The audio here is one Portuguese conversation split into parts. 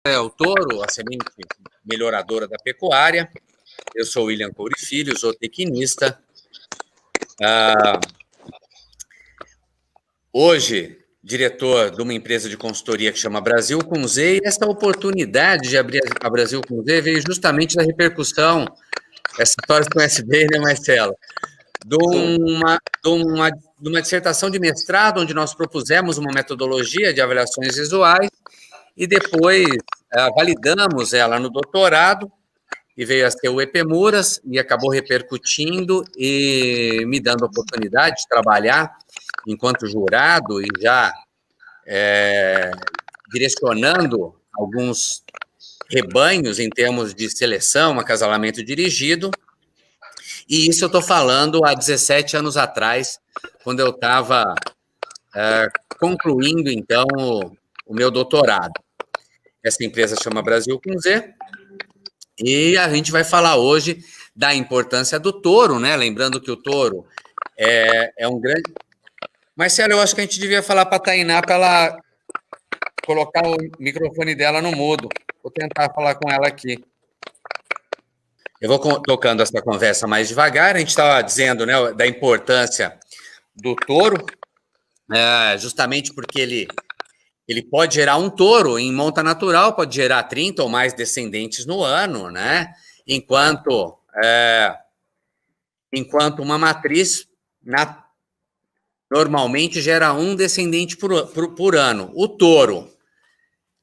o touro, a semente melhoradora da pecuária. Eu sou William Coure Filho, zootecnista. Hoje, diretor de uma empresa de consultoria que chama Brasil com Z, e essa oportunidade de abrir a Brasil com Z veio justamente da repercussão, essa história você conhece bem, né, Marcelo? De uma dissertação de mestrado, onde nós propusemos uma metodologia de avaliações visuais, e depois validamos ela no doutorado, e veio a ser o EPMURAS, e acabou repercutindo e me dando a oportunidade de trabalhar enquanto jurado e já direcionando alguns rebanhos em termos de seleção, acasalamento dirigido. E isso eu estou falando há 17 anos atrás, quando eu estava concluindo, então, o meu doutorado. Essa empresa chama Brasil com Z, e a gente vai falar hoje da importância do touro, né? Lembrando que o touro é um grande... Marcelo, eu acho que a gente devia falar para a Tainá para ela colocar o microfone dela no mudo. Vou tentar falar com ela aqui. Eu vou tocando essa conversa mais devagar. A gente estava dizendo, né, da importância do touro, justamente porque ele pode gerar um touro em monta natural, pode gerar 30 ou mais descendentes no ano, né? Enquanto uma matriz normalmente gera um descendente por ano. O touro,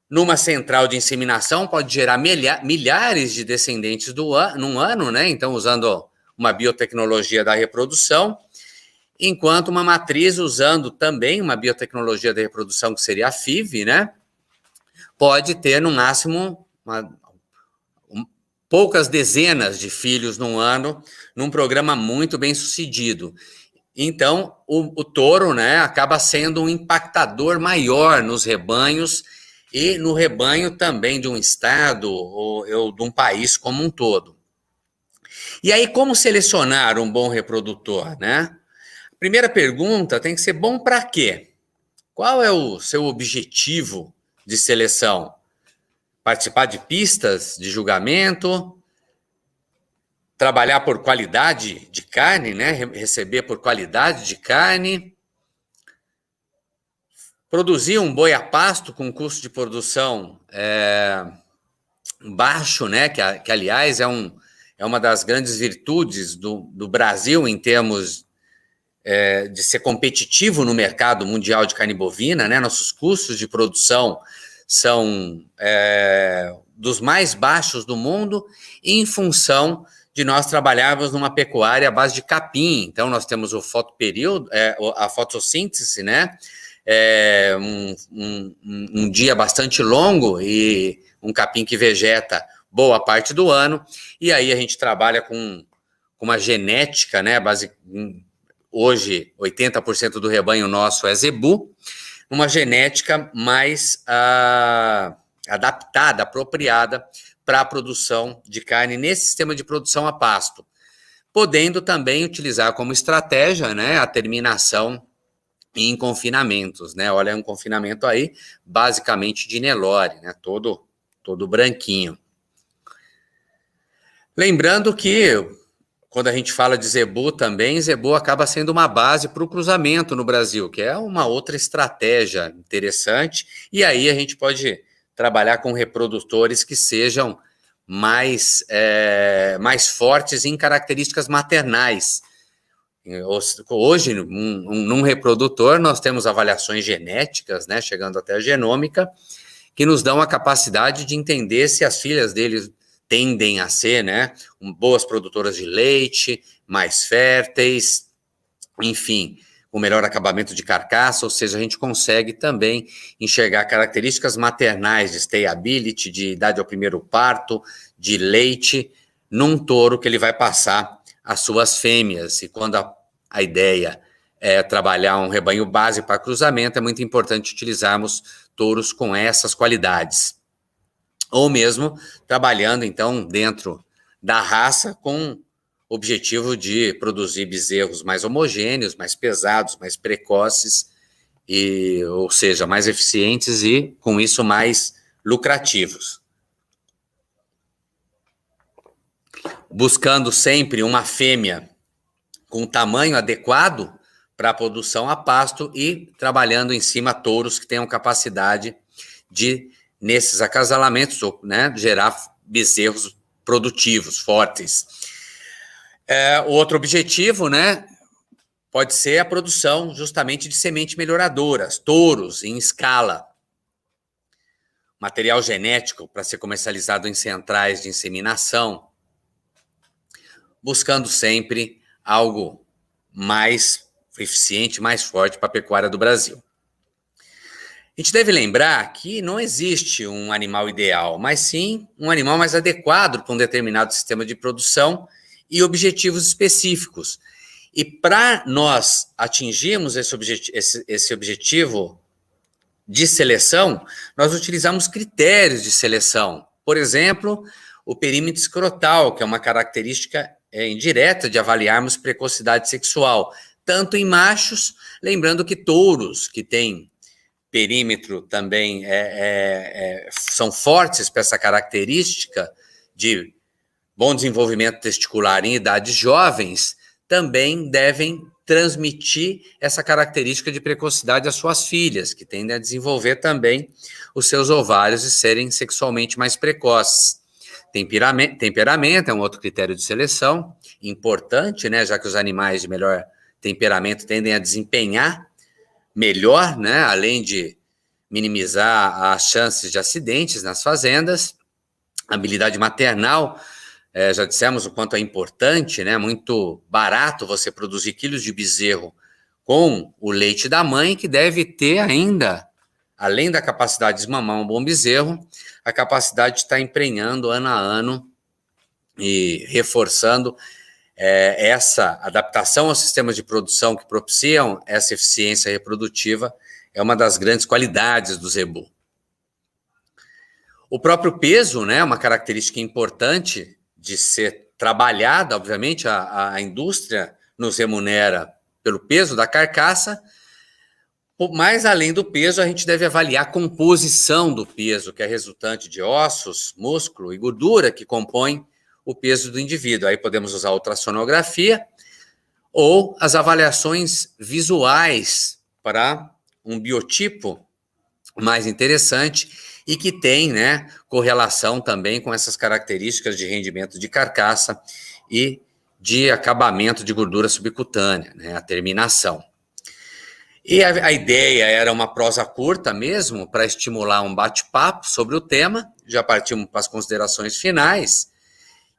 numa central de inseminação, pode gerar milhares de descendentes num ano, né? Então, usando uma biotecnologia da reprodução, enquanto uma matriz, usando também uma biotecnologia da reprodução, que seria a FIV, né? Pode ter, no máximo, poucas dezenas de filhos num ano, num programa muito bem sucedido. Então, o touro, né, acaba sendo um impactador maior nos rebanhos e no rebanho também de um estado ou de um país como um todo. E aí, como selecionar um bom reprodutor, né? A primeira pergunta tem que ser: bom para quê? Qual é o seu objetivo de seleção? Participar de pistas de julgamento? Trabalhar por qualidade de carne, né? Receber por qualidade de carne? Produzir um boi a pasto com custo de produção baixo, né? Que aliás, é uma das grandes virtudes do Brasil em termos de ser competitivo no mercado mundial de carne bovina, né? Nossos custos de produção são dos mais baixos do mundo, em função de nós trabalharmos numa pecuária à base de capim. Então, nós temos o fotoperíodo, a fotossíntese, né? Um dia bastante longo e um capim que vegeta boa parte do ano, e aí a gente trabalha com uma genética, né? Hoje, 80% do rebanho nosso é zebu, uma genética mais adaptada, apropriada para a produção de carne nesse sistema de produção a pasto, podendo também utilizar como estratégia, né, a terminação em confinamentos, né? Olha, um confinamento aí basicamente de Nelore, né? Todo branquinho. Lembrando que quando a gente fala de zebu também, zebu acaba sendo uma base para o cruzamento no Brasil, que é uma outra estratégia interessante, e aí a gente pode trabalhar com reprodutores que sejam mais fortes em características maternais. Hoje, num reprodutor, nós temos avaliações genéticas, né, chegando até a genômica, que nos dão a capacidade de entender se as filhas deles tendem a ser, né, boas produtoras de leite, mais férteis, enfim, com melhor acabamento de carcaça, ou seja, a gente consegue também enxergar características maternais de stayability, de idade ao primeiro parto, de leite, num touro que ele vai passar as suas fêmeas. E quando a ideia é trabalhar um rebanho base para cruzamento, é muito importante utilizarmos touros com essas qualidades. Ou mesmo trabalhando, então, dentro da raça com objetivo de produzir bezerros mais homogêneos, mais pesados, mais precoces, ou seja, mais eficientes e, com isso, mais lucrativos. Buscando sempre uma fêmea com tamanho adequado para a produção a pasto e trabalhando em cima touros que tenham capacidade de, nesses acasalamentos, né, gerar bezerros produtivos, fortes. O outro objetivo, né, pode ser a produção justamente de semente melhoradoras, touros em escala, material genético para ser comercializado em centrais de inseminação, buscando sempre algo mais eficiente, mais forte para a pecuária do Brasil. A gente deve lembrar que não existe um animal ideal, mas sim um animal mais adequado para um determinado sistema de produção e objetivos específicos. E para nós atingirmos esse objetivo de seleção, nós utilizamos critérios de seleção. Por exemplo, o perímetro escrotal, que é uma característica indireta de avaliarmos precocidade sexual, tanto em machos, lembrando que touros que têm perímetro também são fortes para essa característica de bom desenvolvimento testicular em idades jovens, também devem transmitir essa característica de precocidade às suas filhas, que tendem a desenvolver também os seus ovários e serem sexualmente mais precoces. Temperamento é um outro critério de seleção importante, né, já que os animais de melhor temperamento tendem a desempenhar melhor, né, além de minimizar as chances de acidentes nas fazendas. Habilidade maternal, já dissemos o quanto é importante, né, muito barato você produzir quilos de bezerro com o leite da mãe, que deve ter ainda, além da capacidade de esmamar um bom bezerro, a capacidade de estar emprenhando ano a ano e reforçando essa adaptação aos sistemas de produção que propiciam essa eficiência reprodutiva, é uma das grandes qualidades do zebu. O próprio peso, né, é uma característica importante de ser trabalhada, obviamente, a indústria nos remunera pelo peso da carcaça, mas além do peso, a gente deve avaliar a composição do peso, que é resultante de ossos, músculo e gordura que compõem o peso do indivíduo. Aí podemos usar a ultrassonografia ou as avaliações visuais para um biotipo mais interessante e que tem, né, correlação também com essas características de rendimento de carcaça e de acabamento de gordura subcutânea, né, a terminação. E a ideia era uma prosa curta mesmo, para estimular um bate-papo sobre o tema. Já partimos para as considerações finais,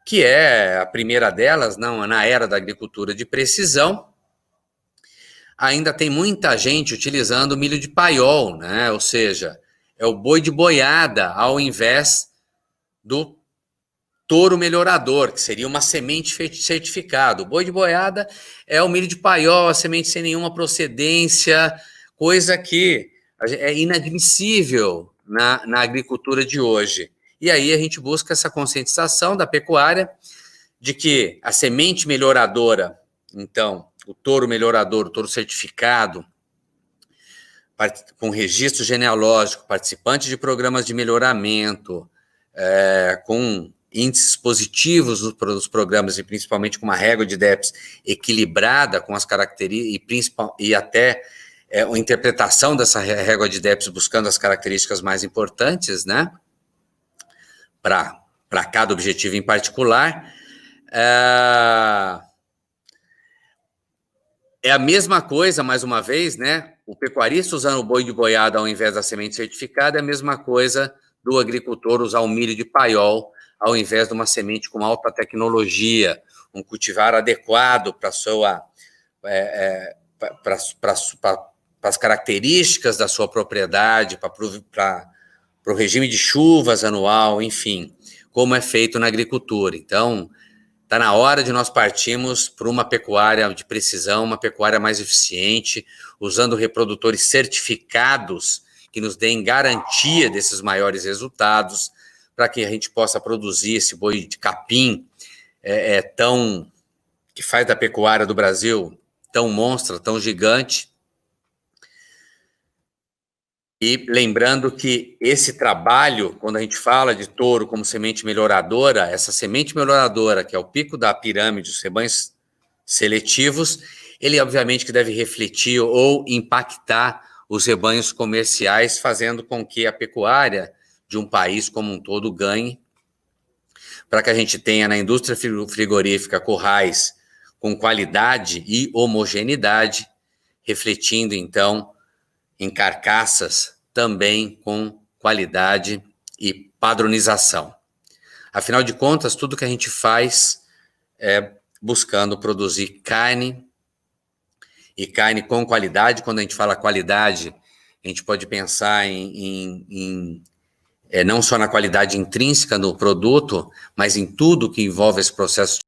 que é a primeira delas, não, na era da agricultura de precisão, ainda tem muita gente utilizando milho de paiol, né? Ou seja, é o boi de boiada ao invés do touro melhorador, que seria uma semente certificada. O boi de boiada é o milho de paiol, a semente sem nenhuma procedência, coisa que é inadmissível na agricultura de hoje. E aí a gente busca essa conscientização da pecuária de que a semente melhoradora, então, o touro melhorador, o touro certificado, com registro genealógico, participante de programas de melhoramento, com índices positivos nos programas, e principalmente com uma régua de DEPS equilibrada com as características, e até a interpretação dessa régua de DEPS buscando as características mais importantes, né, para cada objetivo em particular. É a mesma coisa, mais uma vez, né? O pecuarista usando o boi de boiada ao invés da semente certificada é a mesma coisa do agricultor usar o milho de paiol ao invés de uma semente com alta tecnologia, um cultivar adequado para as características da sua propriedade, para o regime de chuvas anual, enfim, como é feito na agricultura. Então, está na hora de nós partirmos para uma pecuária de precisão, uma pecuária mais eficiente, usando reprodutores certificados que nos deem garantia desses maiores resultados, para que a gente possa produzir esse boi de capim que faz da pecuária do Brasil tão monstra, tão gigante. E lembrando que esse trabalho, quando a gente fala de touro como semente melhoradora, essa semente melhoradora, que é o pico da pirâmide, os rebanhos seletivos, ele obviamente que deve refletir ou impactar os rebanhos comerciais, fazendo com que a pecuária de um país como um todo ganhe, para que a gente tenha na indústria frigorífica currais com qualidade e homogeneidade, refletindo então em carcaças também com qualidade e padronização. Afinal de contas, tudo que a gente faz é buscando produzir carne e carne com qualidade. Quando a gente fala qualidade, a gente pode pensar não só na qualidade intrínseca do produto, mas em tudo que envolve esse processo